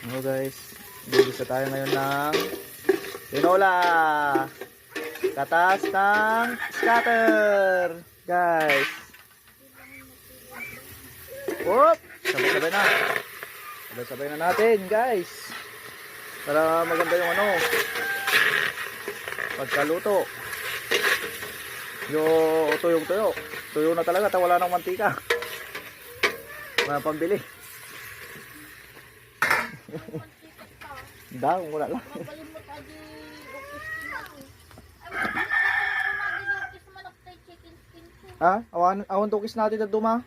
Hello guys, bibisa tayo ngayon ng tinola. Katas ng scatter, guys. Whoop! Sabay-sabay na. Sabay-sabay na natin, guys. Para maganda yung pagkaluto. Yung tuyong-tuyo. Tuyo na talaga, wala nang mantika. Wala pambili. Daw, wala lang. Ha? Awan tukis natin na duma.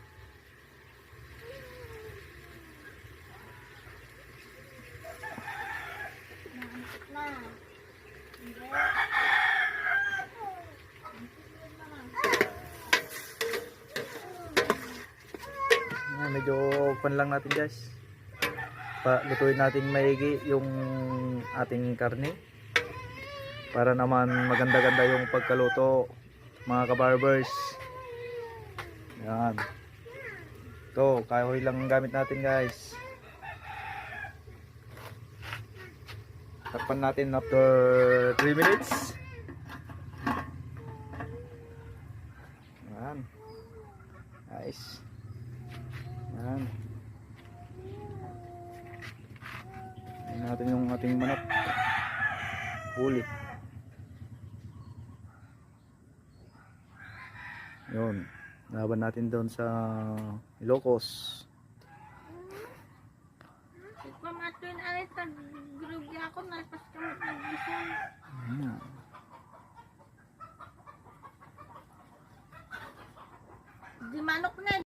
Medyo pan lang natin guys. Lutuin natin maigi yung ating karne. Para naman maganda-ganda yung pagkaluto mga kabarbers. Yan. Ito, kahoy lang ang gamit natin guys. Takpan natin after 3 minutes. Yan. Nice. Yan. Yan natin yung ating manok. Bulit. Yun. Laban natin doon sa Ilocos. Pamatuin alit pag grubi ako nalpas kamot nagbisan. Di manok na